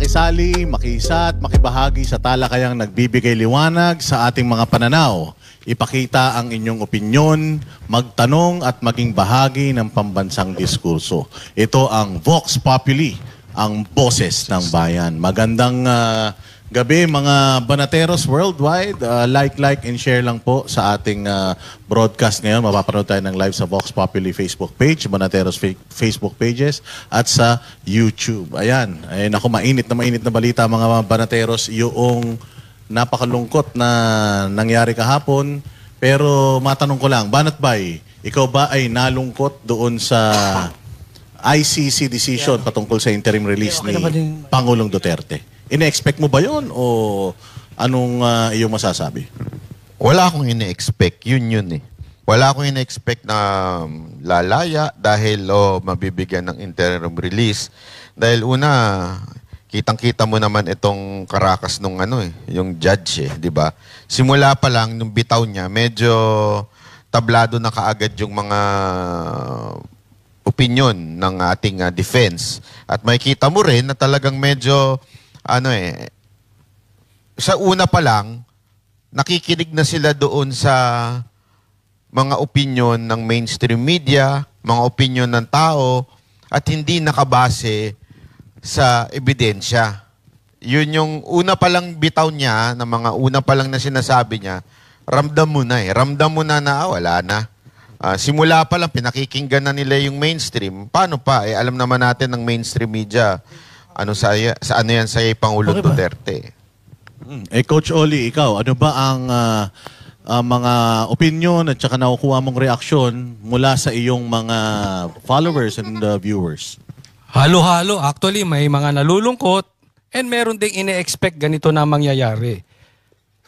makisali, makisa at makibahagi sa talakayang nagbibigay liwanag sa ating mga pananaw. Ipakita ang inyong opinyon, magtanong at maging bahagi ng pambansang diskurso. Ito ang Vox Populi, ang boses ng bayan. Magandang gabi mga Banateros worldwide. Like and share lang po sa ating broadcast ngayon. Mapapanood tayo ng live sa Vox Populi Facebook page, Banateros Facebook pages, at sa YouTube. Ayan. Ayun ako, mainit na balita mga Banateros. Yung napakalungkot na nangyari kahapon. Pero matanong ko lang, Banat Bay, ikaw ba ay nalungkot doon sa ICC decision patungkol sa interim release ni Pangulong Duterte? Ine-expect mo ba yun o anong iyong masasabi? Wala akong ine-expect. Yun eh. Wala akong ine-expect na lalaya dahil mabibigyan ng interim release. Dahil una, kitang-kita mo naman itong karakas nung yung judge di ba? Simula pa lang nung bitaw niya, medyo tablado na kaagad yung mga opinion ng ating defense. At makikita mo rin na talagang medyo sa una pa lang, nakikinig na sila doon sa mga opinion ng mainstream media, mga opinion ng tao, at hindi nakabase sa ebidensya. Yun yung una pa lang bitaw niya, na mga una pa lang na sinasabi niya, ramdam mo na Ramdam mo na wala na. Simula pa lang, pinakikinggan na nila yung mainstream. Paano pa? Alam naman natin ng mainstream media, ano yan sa Pangulong Duterte. Coach Oli, ikaw, ano ba ang mga opinion at saka nakukuha mong reaksyon mula sa iyong mga followers and viewers? Halo-halo. Actually, may mga nalulungkot and meron ding ine-expect ganito na mangyayari.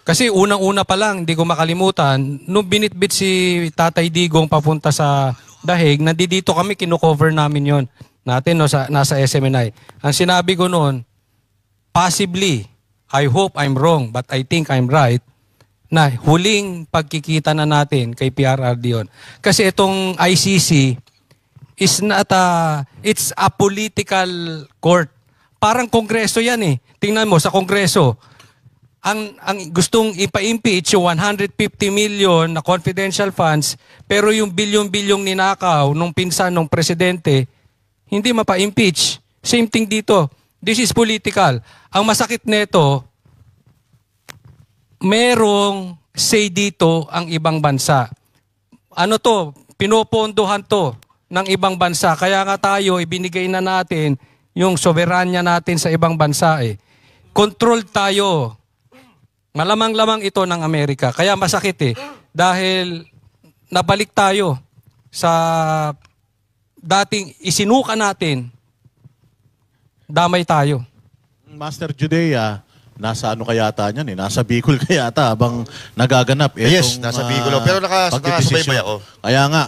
Kasi unang-una pa lang, hindi ko makalimutan, nung binitbit si Tatay Digong papunta sa Dahig, nandito kami, kino-cover namin yon natin nasa SMNI. Ang sinabi ko noon, possibly, I hope I'm wrong, but I think I'm right, na huling pagkikita na natin kay PRRD yun. Kasi itong ICC is not it's a political court. Parang kongreso yan eh. Tingnan mo, sa kongreso, ang gustong ipa-impeach yung 150 million na confidential funds, pero yung bilyong-bilyong ninakaw nung pinsan ng presidente, hindi mapa-impeach. Same thing dito. This is political. Ang masakit nito, merong say dito ang ibang bansa. Ano to? Pinopondohan to ng ibang bansa. Kaya nga tayo, ibinigay na natin yung soberanya natin sa ibang bansa eh. Control tayo. Malamang-lamang ito ng Amerika. Kaya masakit eh. Dahil nabalik tayo sa dating isinuka natin, damay tayo. Master Judea, nasa ano kayata niyan eh? Nasa Bicol kayata habang nagaganap. Yes, nasa Bicol. Pero nakasubaybay ako. Kaya nga,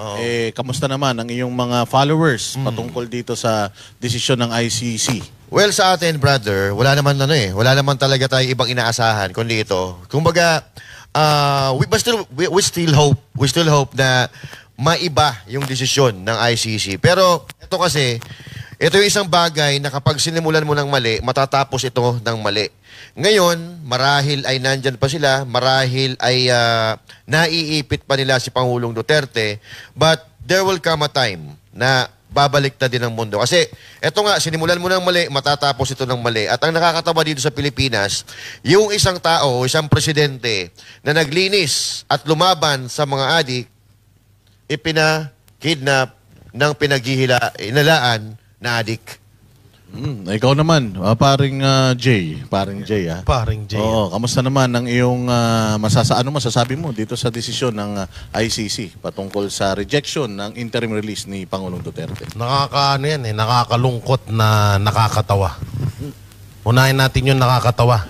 kamusta naman ang iyong mga followers patungkol dito sa desisyon ng ICC? Well, sa atin, brother, wala naman wala naman talaga tayo ibang inaasahan kundi ito. Kumbaga, we still hope na maiba yung desisyon ng ICC. Pero ito kasi, ito yung isang bagay na kapag sinimulan mo ng mali, matatapos ito ng mali. Ngayon, marahil ay nandyan pa sila, marahil ay naiipit pa nila si Pangulong Duterte, but there will come a time na babalik na din ang mundo. Kasi ito nga, sinimulan mo ng mali, matatapos ito ng mali. At ang nakakatawa dito sa Pilipinas, yung isang tao, isang presidente na naglinis at lumaban sa mga adik, ipina-kidnap ng inalaan na adik. Ikaw naman, paring Jay. Paring Jay, ha? Paring Jay. Oo, kamusta naman ang iyong ano masasabi mo dito sa desisyon ng ICC patungkol sa rejection ng interim release ni Pangulong Duterte? Nakakalungkot na nakakatawa. Unahin natin yung nakakatawa.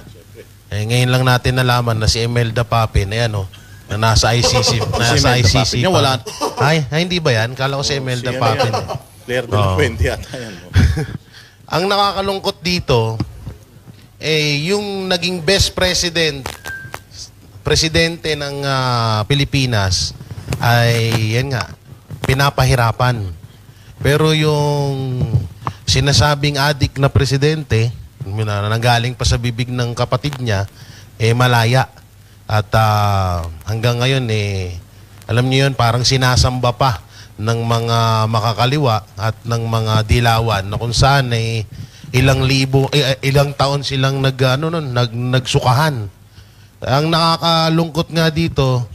Ngayon lang natin nalaman na si Imelda Papin, na nasa ICC. Nasa ICC wala. Ay, hindi ba yan? Kala ko si Imelda Papin. Claire de la Fuente yata yan. Ang nakakalungkot dito, yung naging best presidente ng Pilipinas ay, yan nga, pinapahirapan. Pero yung sinasabing adik na presidente, na nanggaling pa sa bibig ng kapatid niya, malaya. At hanggang ngayon, alam niyo yun, parang sinasamba pa ng mga makakaliwa at ng mga dilawan na kung saan ilang taon silang nagsukahan. Ang nakakalungkot nga dito,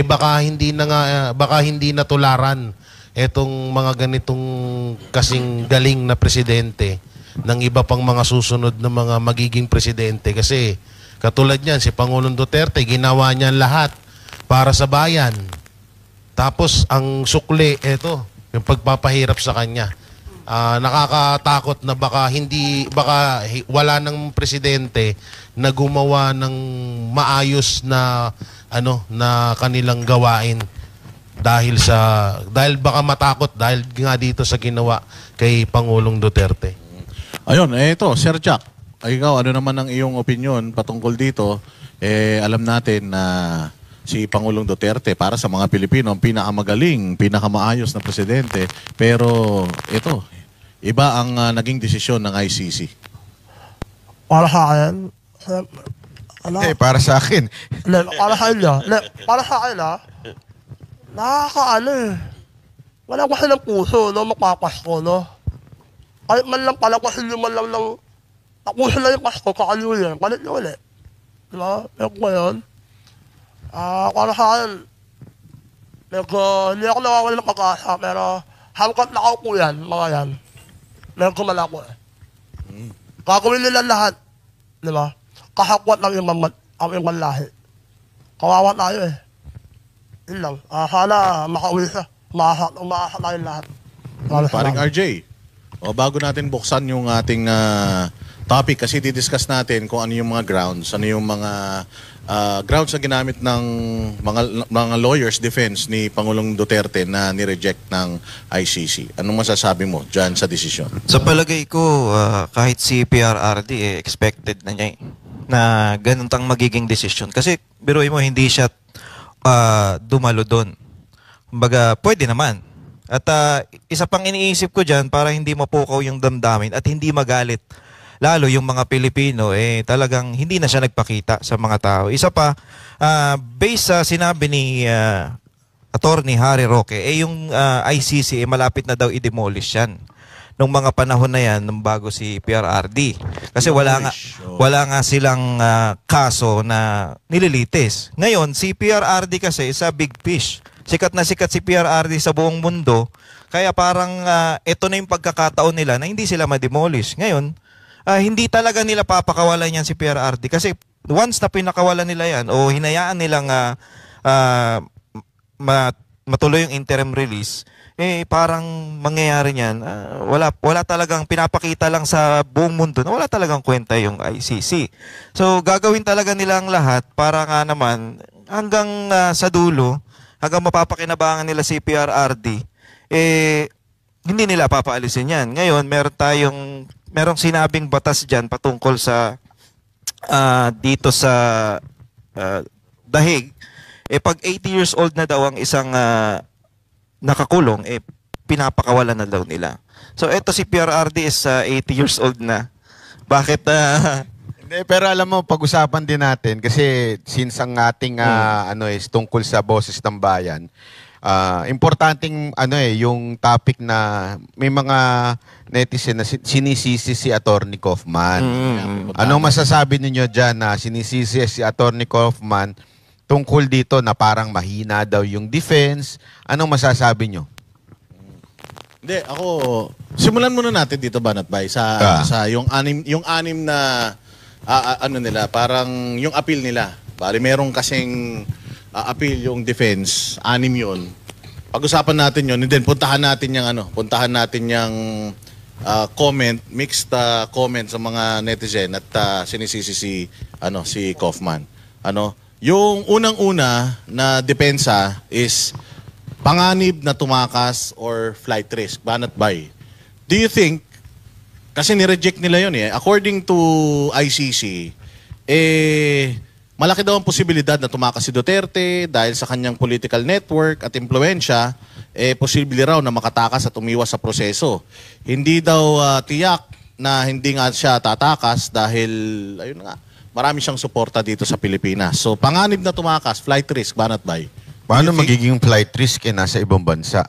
baka hindi natularan etong mga ganitong kasing galing na presidente ng iba pang mga susunod na mga magiging presidente. Kasi katulad niyan, si Pangulong Duterte, ginawa niya lahat para sa bayan. Tapos ang sukli, yung pagpapahirap sa kanya. Nakakatakot na baka wala ng presidente na gumawa ng maayos na na kanilang gawain dahil baka matakot dahil nga dito sa ginawa kay Pangulong Duterte. Ayun, ito, Sir Jack. Ikaw, ano naman ang iyong opinion patungkol dito? Alam natin na si Pangulong Duterte para sa mga Pilipino ang pinakamagaling, pinakamaayos na presidente. Pero ito, iba ang naging desisyon ng ICC. Para sa akin, para sa akin. para sa inyo, para sa akin wala kasi ng puso, no, magpapasko, no. Kahit man lang pala kasi man lang tapusin lang yung Pasko, kakaliw yan, kalit nyo ulit. Diba? Pero ko yun, para sa akin, hindi ako nawawala ng pag-asa, pero hanggat nakaupo yan, mga yan, medyo malako Gagawin nila lahat, diba? Kahakwat ng ibang lahi. Kawawa tayo Yun lang. Sana makauwi siya. Umaasa tayo lahat. Paring RJ, bago natin buksan yung ating topic, kasi didiscuss natin kung ano yung mga grounds, ano yung mga grounds na ginamit ng mga lawyers defense ni Pangulong Duterte na nireject ng ICC. Anong masasabi mo dyan sa desisyon? Sa palagay ko, kahit si PRRD, expected na niya na ganun tang magiging desisyon. Kasi biruin mo, hindi siya dumalo doon. Kumbaga, pwede naman. At isa pang iniisip ko dyan, para hindi mapukaw yung damdamin at hindi magalit lalo yung mga Pilipino, talagang hindi na siya nagpakita sa mga tao. Isa pa, based sa sinabi ni Attorney Harry Roque, yung ICC, malapit na daw i-demolish yan nung mga panahon na yan, nung bago si PRRD. Kasi wala nga silang kaso na nililitis. Ngayon, si PRRD kasi is a big fish. Sikat na sikat si PRRD sa buong mundo. Kaya parang ito na yung pagkakataon nila na hindi sila ma-demolish. Ngayon, hindi talaga nila papakawalan yan si PRRD. Kasi once na pinakawalan nila yan o hinayaan nilang matuloy yung interim release, parang mangyayari niyan. Wala talagang pinapakita lang sa buong mundo na wala talagang kwenta yung ICC. So gagawin talaga nilang lahat para nga naman hanggang sa dulo, hanggang mapapakinabangan nila si PRRD, hindi nila papaalisin yan. Ngayon, merong sinabing batas dyan patungkol sa dito sa dahig. Pag 80 years old na daw ang isang nakakulong, pinapakawalan na daw nila. So, eto si PRRD is 80 years old na. Bakit? Hindi, pero alam mo, pag-usapan din natin kasi since ang ating is tungkol sa boses ng bayan, importanteng yung topic na may mga netizen na sinisisi si Attorney Kaufman. Anong masasabi ninyo dyan na sinisisi si Attorney Kaufman tungkol dito na parang mahina daw yung defense? Anong masasabi nyo? Hindi, ako simulan muna natin dito, Banat Bay, sa yung anim na nila, parang yung appeal nila. Bali merong kasing appeal yung defense, 6 yun. Pag-usapan natin yun, and then puntahan natin yung mixed comment sa mga netizen at sinisisi si Kaufman. Yung unang-una na depensa is panganib na tumakas or flight risk. Banat Bay, do you think, kasi nireject nila yun according to ICC, malaki daw ang posibilidad na tumakas si Duterte dahil sa kanyang political network at impluensya, posible raw na makatakas at umiwas sa proseso. Hindi daw tiyak na hindi nga siya tatakas dahil, ayun nga, marami siyang suporta dito sa Pilipinas. So, panganib na tumakas, flight risk, Banat Bay. Paano magiging flight risk nasa ibang bansa?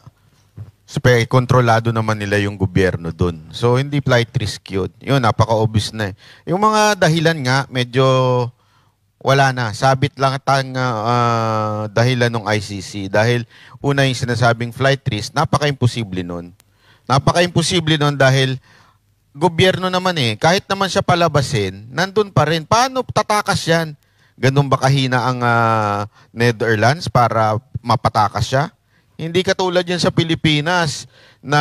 Kontrolado naman nila yung gobyerno dun. So, hindi flight risk yun. Yun, napaka-obvious na eh. Yung mga dahilan nga, medyo wala na. Sabit lang ang dahilan ng ICC. Dahil una yung sinasabing flight risk, napaka-imposible nun. Napaka-imposible nun dahil gobyerno naman eh. Kahit naman siya palabasin, nandun pa rin. Paano tatakas yan? Ganun ba kahina ang Netherlands para mapatakas siya? Hindi katulad yan sa Pilipinas na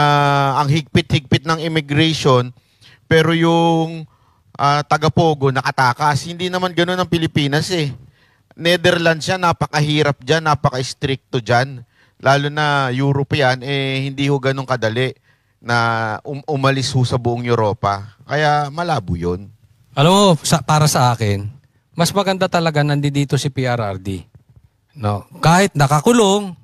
ang higpit-higpit ng immigration pero yung taga-Pogo nakatakas. Hindi naman ganun ang Pilipinas eh. Netherlands yan, napakahirap dyan, napaka-stricto dyan. Lalo na European, hindi ho ganun kadali na umalis ho sa buong Europa. Kaya malabo yun. Alam mo, para sa akin, mas maganda talaga nandito si PRRD. No? Kahit nakakulong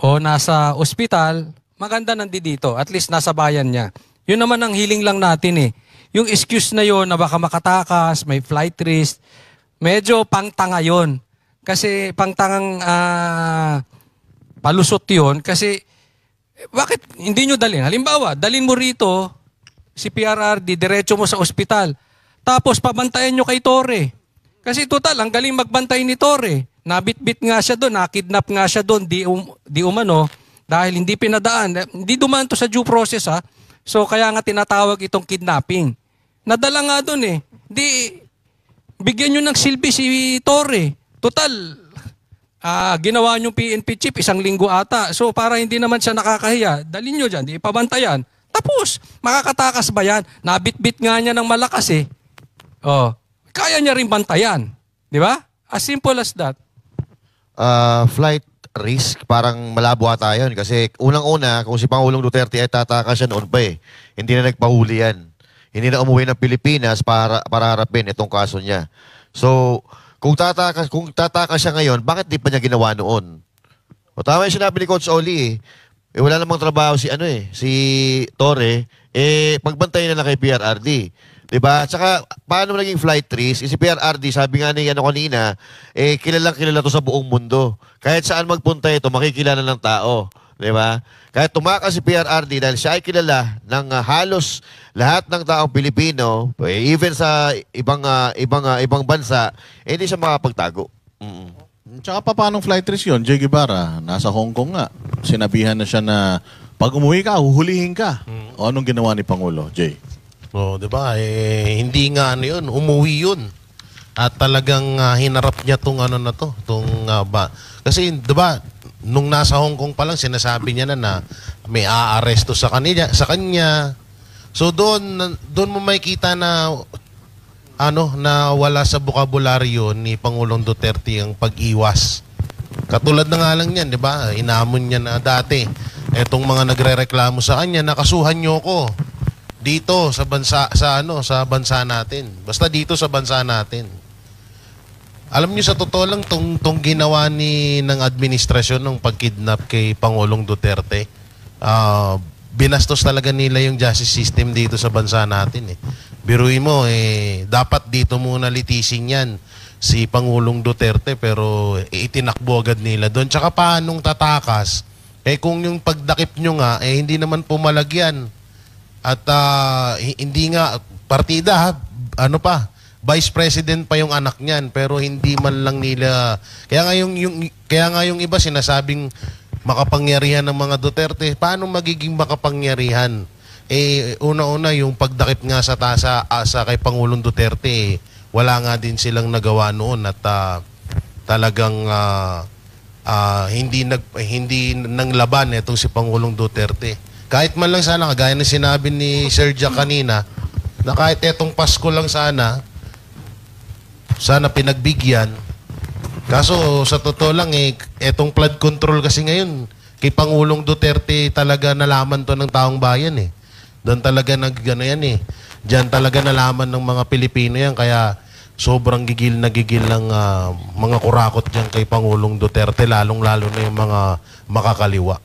o nasa ospital, maganda nandito. At least nasa bayan niya. Yun naman ang hiling lang natin eh. Yung excuse na yon na baka makatakas, may flight risk, medyo pangtanga yun. Kasi pangtangang palusot yun. Kasi bakit hindi nyo dalhin? Halimbawa, dalhin mo rito si PRRD, diretso mo sa ospital. Tapos pabantayan nyo kay Torre. Kasi total, ang galing magbantay ni Torre. Nabitbit nga siya doon, nakidnap nga siya doon, di umano, dahil hindi pinadaan. Hindi dumaan to sa due process ha. So kaya nga tinatawag itong kidnapping. Nadala nga doon eh. Di, bigyan nyo ng silbi si Torre. Total, ginawa nyo PNP chief, 1 linggo ata. So para hindi naman siya nakakahiya, dalhin nyo dyan, di ipabantayan. Tapos, makakatakas ba yan? Nabitbit nga niya ng malakas eh. Oh, kaya niya rin bantayan. Di ba? As simple as that. Flight risk, parang malabo ata yun. Kasi unang-una, kung si Pangulong Duterte ay tatakas siya noon pa eh. Hindi na nagpahuli yan. Hindi na umuwi ng Pilipinas para harapin itong kaso niya. So, kung tatakas siya ngayon, bakit di pa niya ginawa noon? O tama yung sinabi ni Coach Oli eh. Wala namang trabaho si Torre, pagbantayan na lang kay PRRD. Diba? Tsaka, paano naging flight risk? Si PRRD, sabi nga ni kanina, kilala to sa buong mundo. Kahit saan magpunta ito, makikilala ng tao. Diba? Kahit tumakas si PRRD dahil siya ay kilala ng halos lahat ng taong Pilipino, even sa ibang bansa, hindi siya makapagtago. Tsaka paano flight risk yun? Jay Guevara, nasa Hong Kong nga. Sinabihan na siya na pag umuwi ka, huhulihin ka. O anong ginawa ni Pangulo, Jay? Oh, 'di ba? Hindi nga ano 'yun, umuwi 'yun. At talagang hinarap niya tong kasi 'di ba, nung nasa Hong Kong pa lang sinasabi niya na may aaresto sa kanya. So doon mo makikita na na wala sa bokabularyo ni Pangulong Duterte ang pag-iwas. Katulad na nga lang niyan, 'di ba? Inamon niya na dati etong mga nagrereklamo sa kanya, nakasuhan niyo ko. Dito sa bansa natin. Basta dito sa bansa natin. Alam niyo sa totoo lang tong ginawa ng administrasyon ng pagkidnap kay Pangulong Duterte. Binastos talaga nila yung justice system dito sa bansa natin eh. Biruin mo dapat dito muna litisin yan si Pangulong Duterte pero itinakbo agad nila doon. Tsaka paanong tatakas? Kung yung pagdakip nyo nga hindi naman pumalagyan. At hindi nga partida Vice President pa yung anak niyan pero hindi man lang nila kaya nga yung iba sinasabing makapangyarihan ng mga Duterte. Paano magiging makapangyarihan? Una-una yung pagdakip nga sa kay Pangulong Duterte wala nga din silang nagawa noon at talagang hindi nang laban itong si Pangulong Duterte. Kahit man lang sana, kagaya na sinabi ni Sir Jack kanina, na kahit etong Pasko lang sana pinagbigyan. Kaso sa totoo lang etong flood control kasi ngayon, kay Pangulong Duterte talaga nalaman to ng taong bayan eh. Doon talaga diyan talaga nalaman ng mga Pilipino yan, kaya sobrang gigil ng mga kurakot diyan kay Pangulong Duterte, lalong-lalo na yung mga makakaliwa.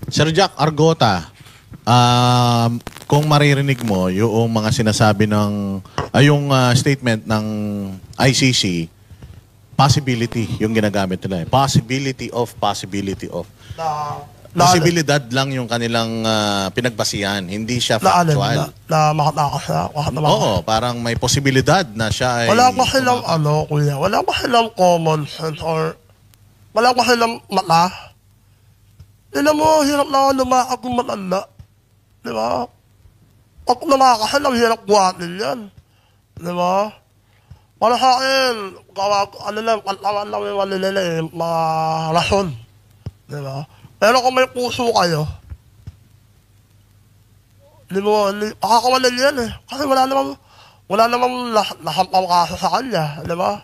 Sir Jack Argota, kung maririnig mo yung mga sinasabi ng, yung statement ng ICC, possibility yung ginagamit nila. Possibility of. Posibilidad lang yung kanilang pinagbasihan. Hindi siya factual. Na makatakas siya. Oo, parang may posibilidad na siya ay... Wala pa silang kuya. Wala pa silang common sense or wala pa silang mata. Tignan mo, hirap na lumakad kung matanda. Di ba? Pag lumakas silang hirap buhatin yan. Di ba? Para sa akin, kantawan lang yung malilila mga rason. Di ba? Pero kung may puso kayo, makakawalan yan eh. Kasi wala namang nasampang kaso sa kanya, di ba?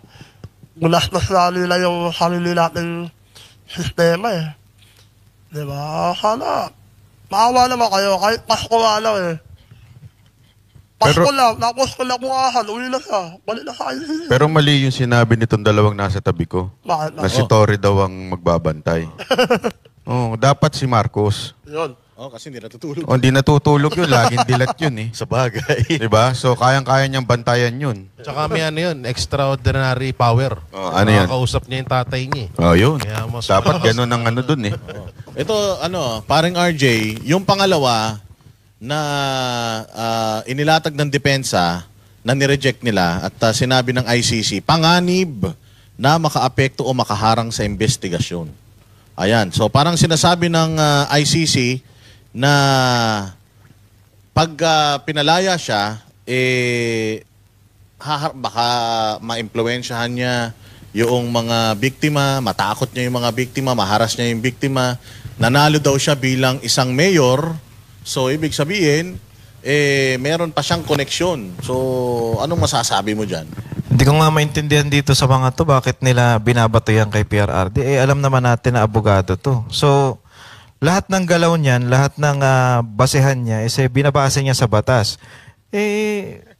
Gulastos na nila yung sarili nating sistema eh. Di ba? Sana, maawa naman kayo, kahit Pasko nga lang eh. Pasko lang, tapos ko lang bukasan, uwi na siya, balik na sa akin. Pero mali yung sinabi nitong dalawang nasa tabi ko. Bakit Na si Tory daw ang magbabantay. Dapat si Marcos. Yun. kasi hindi natutulog. Hindi natutulog yun, laging dilat yun eh. Sa bagay. Diba? So, kayang-kaya niyang bantayan yun. Tsaka may yun, extraordinary power. Ano yan? Nakakausap niya yung tatay niya. Yun. Kaya Dapat ganun ang dun eh. Ito, paring RJ, yung pangalawa na inilatag ng depensa na nireject nila at sinabi ng ICC, panganib na makaapekto o makaharang sa investigasyon. Ayan. So, parang sinasabi ng ICC na pag pinalaya siya, baka ma-impluwensyahan niya yung mga biktima, matakot niya yung mga biktima, maharas niya yung biktima. Nanalo daw siya bilang isang mayor. So, ibig sabihin, meron pa siyang koneksyon. So, anong masasabi mo dyan? Hindi ko nga maintindihan dito sa mga to bakit nila binabato yan kay PRRD. Alam naman natin na abogado to. So, lahat ng galaw niyan, lahat ng basehan niya, binabase niya sa batas.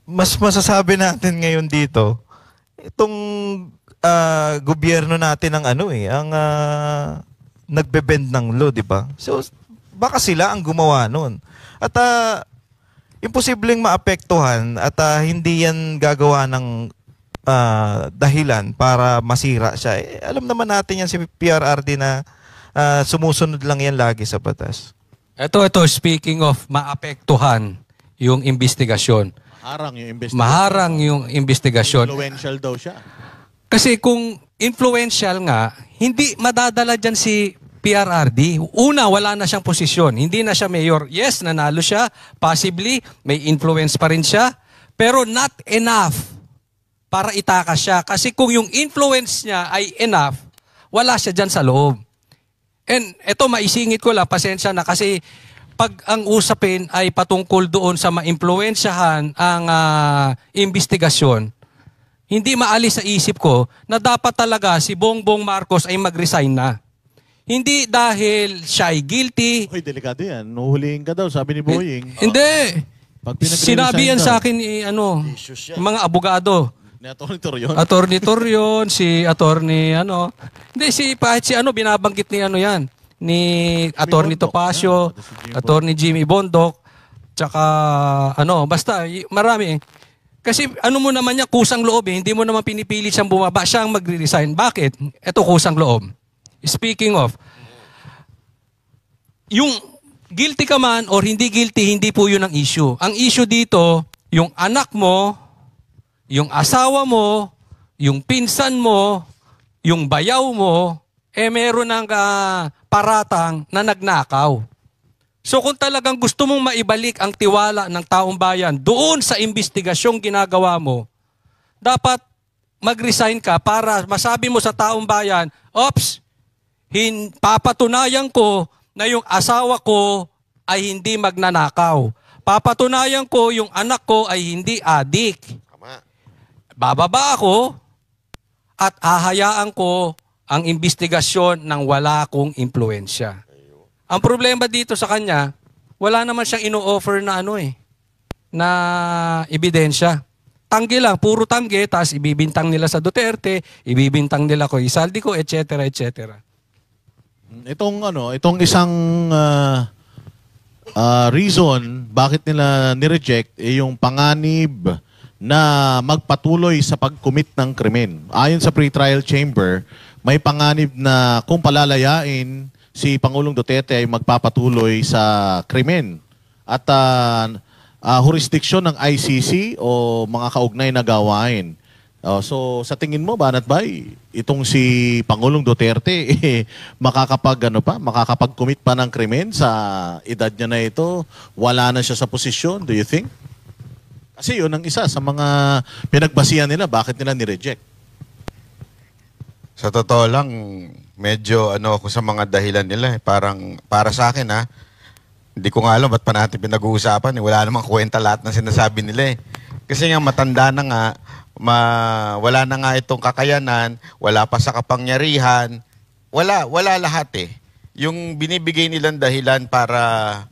Mas masasabi natin ngayon dito, itong gobyerno natin ang ang nagbe-bend ng law, di ba? So, baka sila ang gumawa nun. At imposibleng maapektuhan at hindi yan gagawa ng dahilan para masira siya. Alam naman natin yan si PRRD na sumusunod lang yan lagi sa batas. Ito, speaking of maapektuhan yung investigasyon. Maharang yung investigasyon. Influential daw siya. Kasi kung influential nga, hindi madadala dyan si PRRD. Una, wala na siyang posisyon. Hindi na siya mayor. Yes, nanalo siya. Possibly, may influence pa rin siya. Pero not enough para itakas siya. Kasi kung yung influence niya ay enough, wala siya dyan sa loob. And eto, maisingit ko lang, pasensya na, kasi pag ang usapin ay patungkol doon sa maimpluwensyahan ang investigasyon, hindi maalis sa isip ko na dapat talaga si Bongbong Marcos ay mag-resign na. Hindi dahil siya ay guilty. Uy, delikado yan. Nuhulihin ka daw, sabi ni Boying. Hindi. Sinabi yan sa akin mga abogado. Ni Atty. Torion. Atty. Torion, si Atty. Hindi, kahit si binabanggit ni yan. Ni Atty. Topacio, Atty. Jimmy Bondok, tsaka basta marami. Kasi mo naman niya, kusang loob hindi mo naman pinipilit siyang bumaba, siyang magre-resign. Bakit? Ito kusang loob. Speaking of, yung guilty ka man or hindi guilty, hindi po yun ang issue. Ang issue dito, yung anak mo, yung asawa mo, yung pinsan mo, yung bayaw mo, meron ng paratang na nagnakaw. So kung talagang gusto mong maibalik ang tiwala ng taong bayan doon sa investigasyong ginagawa mo, dapat mag-resign ka para masabi mo sa taong bayan, ops, papatunayan ko na yung asawa ko ay hindi magnanakaw. Papatunayan ko yung anak ko ay hindi adik. Bababa ako at hahayaan ko ang investigasyon ng wala akong impluensya. Ang problema dito sa kanya, wala naman siyang ino-offer na na ebidensya. Tanggi lang, puro tanggi, tapos ibibintang nila sa Duterte, ibibintang nila ko Saldico, etc., etc. Itong isang reason bakit nila nireject yung panganib na magpatuloy sa pag-commit ng krimen. Ayon sa pre-trial chamber, may panganib na kung palalayain si Pangulong Duterte ay magpapatuloy sa krimen. At jurisdiction ng ICC o mga kaugnay na gawain. So sa tingin mo, Banat Bay, itong si Pangulong Duterte makakapag-commit pa ng krimen sa edad niya na ito, wala na siya sa posisyon, do you think? Kasi yun ang isa sa mga pinagbasihan nila, bakit nila nireject. Sa totoo lang, medyo ako sa mga dahilan nila. Parang, para sa akin hindi ko nga alam ba't pa natin pinag-uusapan. Wala namang kwenta lahat ng sinasabi nila. Kasi nga matanda na nga, wala na nga itong kakayanan, wala pa sa kapangyarihan. Wala lahat Yung binibigay nilang dahilan para...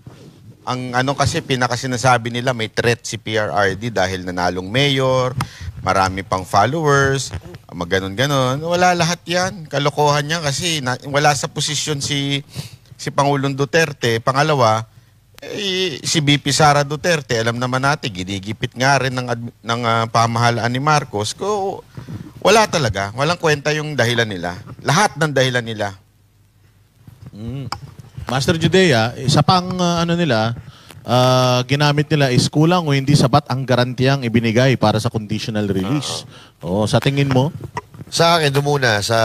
Ang kasi pinakasinasabi nila may threat si PRRD dahil nanalong mayor, marami pang followers, maganon-ganon. Wala lahat yan. Kalokohan niya kasi wala sa posisyon si Pangulong Duterte. Pangalawa, si BP Sara Duterte, alam naman natin, ginigipit nga rin ng pamahalaan ni Marcos. Wala talaga. Walang kwenta yung dahilan nila. Lahat ng dahilan nila. Master Judea, isa pang ginamit nila is kulang o hindi sapat ang garantiyang ibinigay para sa conditional release. Sa tingin mo? Sa akin, doon muna, sa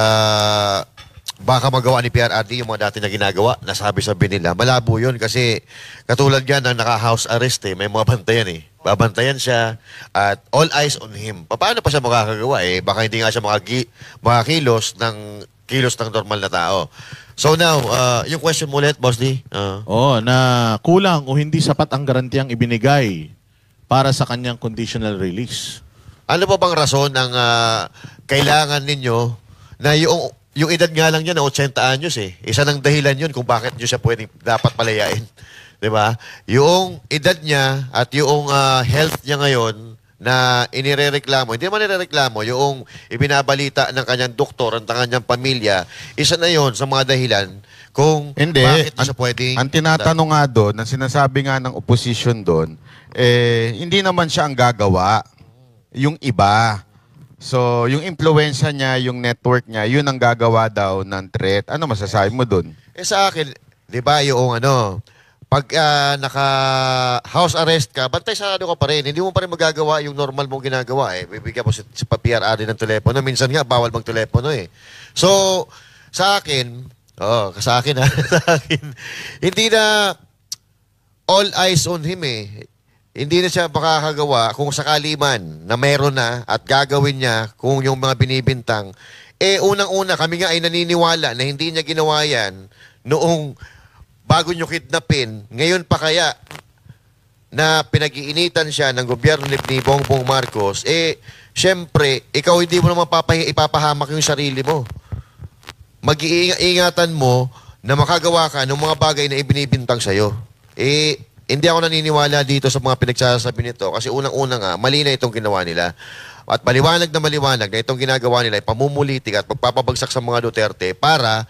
baka magawa ni PRRD yung mga dati na ginagawa, nasabi-sabi nila. Malabo yun kasi katulad yan ng naka-house arrest may mga bantayan Babantayan siya at all eyes on him. Paano pa siya makakagawa Baka hindi nga siya makakilos ng normal na tao. So now, yung question mo ulit, Boss D? Na kulang o hindi sapat ang garantiyang ibinigay para sa kanyang conditional release. Ano pa bang rason ang kailangan ninyo na yung edad nga lang niya na 80 anyos Isa ng dahilan yun kung bakit nyo siya dapat palayain. Diba? Yung edad niya at yung health niya ngayon na inirereklamo, hindi naman inirereklamo, yung ibinabalita ng kanyang doktor at ng kanyang pamilya, isa na yon sa mga dahilan kung bakit siya pwedeng... Ang tinatanong nga doon, ang sinasabi nga ng opposition doon, hindi naman siya ang gagawa, yung iba. So, yung influensya niya, yung network niya, yun ang gagawa daw ng threat. Ano masasabi mo doon? Sa akin, di ba, yung pag naka-house arrest ka, bantay sarado ka pa rin. Hindi mo pa rin magagawa yung normal mong ginagawa Bibigyan mo si PRRD ng telepono. Minsan nga, bawal mag-telepono So, sa akin, sa akin sa akin, hindi na all eyes on him Hindi na siya makakagawa kung sakali man na meron na at gagawin niya kung yung mga binibintang. Unang-una, kami nga ay naniniwala na hindi niya ginawa yan noong bago nyo kidnapin, ngayon pa kaya na pinag-iinitan siya ng gobyerno ni Bongbong Marcos, syempre, ikaw hindi mo naman ipapahamak yung sarili mo. Mag-iingatan mo na makagawa ka ng mga bagay na ibinibintang sa'yo. Hindi ako naniniwala dito sa mga pinagsasabi nito kasi unang-una nga, mali na itong ginawa nila. At maliwanag na itong ginagawa nila ay pamumulitik at pagpapabagsak sa mga Duterte para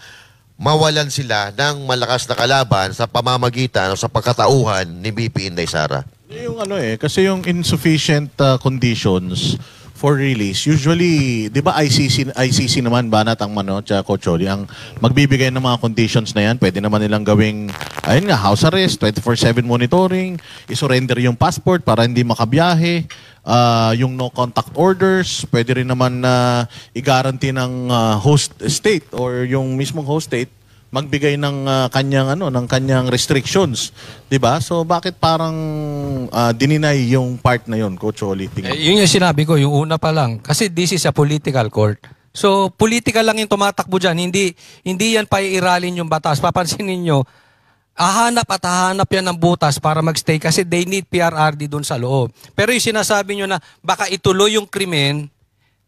mawalan sila ng malakas na kalaban sa pamamagitan o sa pagkatauhan ni BP Inday Sara. Yung kasi yung insufficient conditions for release, usually, di ba ICC naman, Banat, ang Coach Oli, ang magbibigay ng mga conditions na yan, pwede naman nilang gawing, house arrest, 24/7 monitoring, isurrender yung passport para hindi makabiyahe, yung no contact orders, pwede rin naman na i-guarantee ng host state or yung mismong host state magbigay ng kanyang restrictions, 'di ba? So bakit parang dininay yung part na yon, Coach Oli? Yun yung sinabi ko, yung una pa lang, kasi this is a political court. So political lang yung tumatakbo diyan, hindi yan paiiralin yung batas. Papansin niyo, hahanap yan ng butas para magstay kasi they need PRRD doon sa loob. Pero yung sinasabi nyo na baka ituloy yung krimen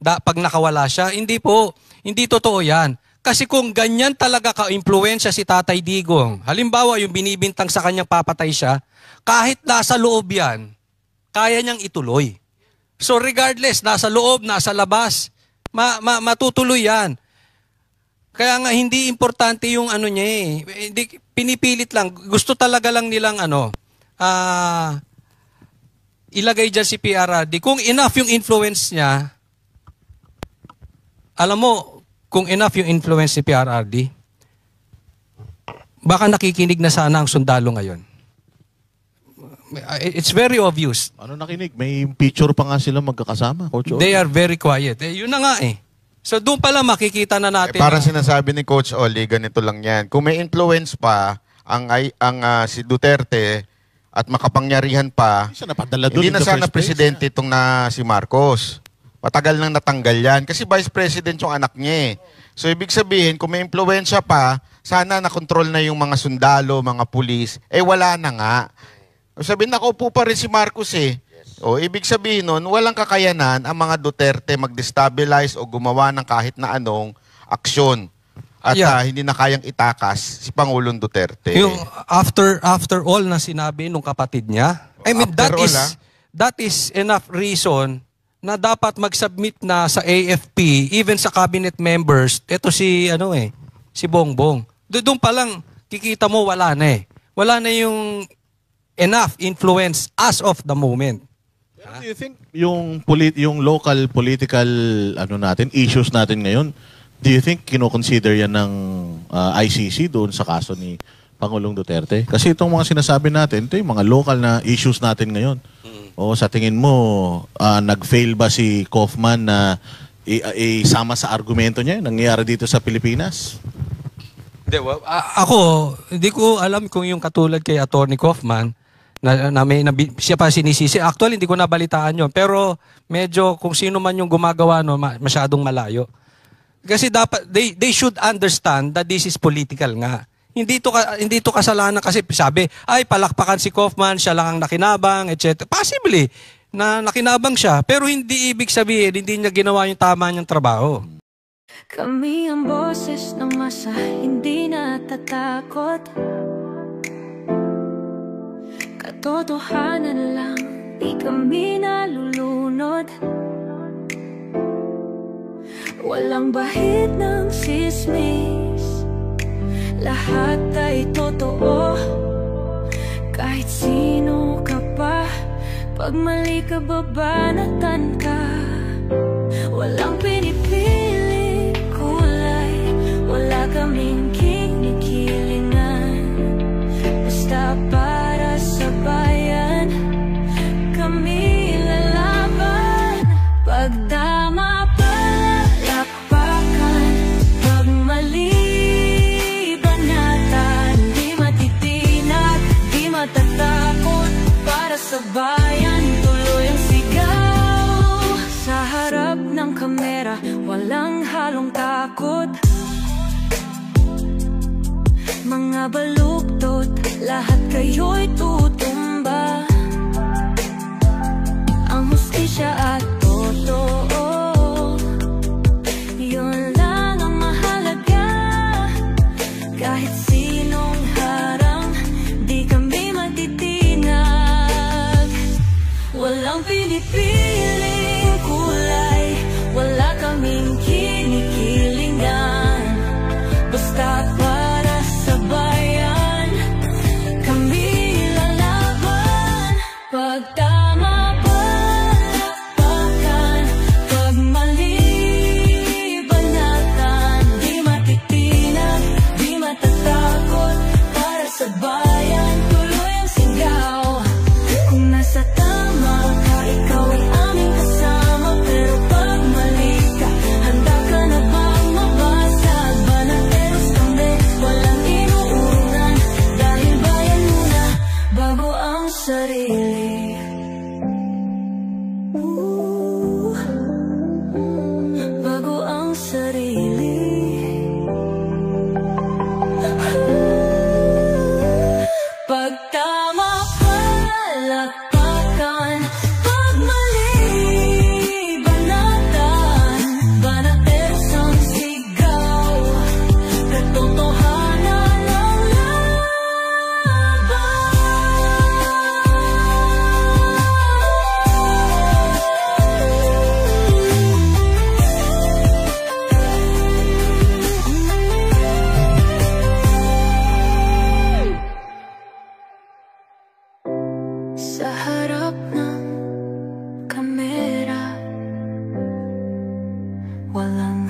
pag nakawala siya, hindi po. Hindi totoo yan. Kasi kung ganyan talaga ka-impluensya si Tatay Digong, halimbawa yung binibintang sa kanyang papatay siya, kahit nasa loob yan, kaya niyang ituloy. So regardless, nasa loob, nasa labas, matutuloy yan. Kaya nga hindi importante yung ano niya eh. Hindi, pinipilit lang. Gusto talaga lang nilang ilagay dyan si PRRD. Kung enough yung influence niya, alam mo, kung enough yung influence si PRRD, baka nakikinig na sana ang sundalo ngayon. It's very obvious. Ano nakinig? May picture pa nga sila magkakasama, Coach Oli. They are very quiet. Yun na nga eh. So doon pala makikita na natin. Parang sinasabi ni Coach Oli, ganito lang yan. Kung may influence pa ang si Duterte at makapangyarihan pa, Hindi siya napadala doon hindi in na the sana first place. presidente itong na si Marcos. Matagal nang natanggal yan. Kasi vice president yung anak niya eh. So ibig sabihin, kung may influensya pa, sana nakontrol na yung mga sundalo, mga pulis. Wala na nga. Sabihin, nakaupo pa rin si Marcos eh. O, ibig sabihin nun, walang kakayanan ang mga Duterte mag-destabilize o gumawa ng kahit na anong aksyon. At hindi na kayang itakas si Pangulong Duterte. Yung after all na sinabi nung kapatid niya, I mean, that is enough reason na dapat mag-submit na sa AFP, even sa cabinet members, ito si Bongbong. Doon pa lang, kikita mo wala na eh. Wala na yung enough influence as of the moment. Do you think yung local political issues natin ngayon, do you think kino-consider yan ng ICC doon sa kaso ni Pangulong Duterte? Kasi itong mga sinasabi natin, ito yung mga local na issues natin ngayon. O sa tingin mo, nag-fail ba si Kaufman na isama sa argumento niya nangyayari dito sa Pilipinas? Hindi ko alam kung yung katulad kay Attorney Kaufman, siya pa sinisisi. Actually, hindi ko nabalitaan yun. Pero medyo kung sino man yung gumagawa, masyadong malayo. Kasi dapat, they should understand that this is political nga. Hindi to kasalanan kasi sabi, palakpakan si Kaufman, siya lang ang nakinabang, etc. Possibly, na nakinabang siya. Pero hindi ibig sabihin, hindi niya ginawa yung tama niyang trabaho. Kami ang boses ng masa, hindi natatakot. Katotohanan lang, di kami nalulunod. Walang bahid ng sismis, lahat ay totoo. Kahit sino ka pa, pag mali ka babanatan ka. Walang pinipili kulay, wala kaming kinikilingan. Basta para sa bayan, kami lalaban. Pag tama palakpakan, pag mali banatan. Di matitinag, di matatakot, para sa bayan tuloy ang sigaw. Sa harap ng kamera, walang halong takot. Mga baluktot, lahat kayo'y tutumba. Ang hustisya at totoo, yun lang ang mahalaga. Kahit sinong harang, di kami matitinag. Walang pinipiling kulay, wala kaming kinikilingan. Basta para sa bayan, kami lalaban. Pag tama palakpakan, walang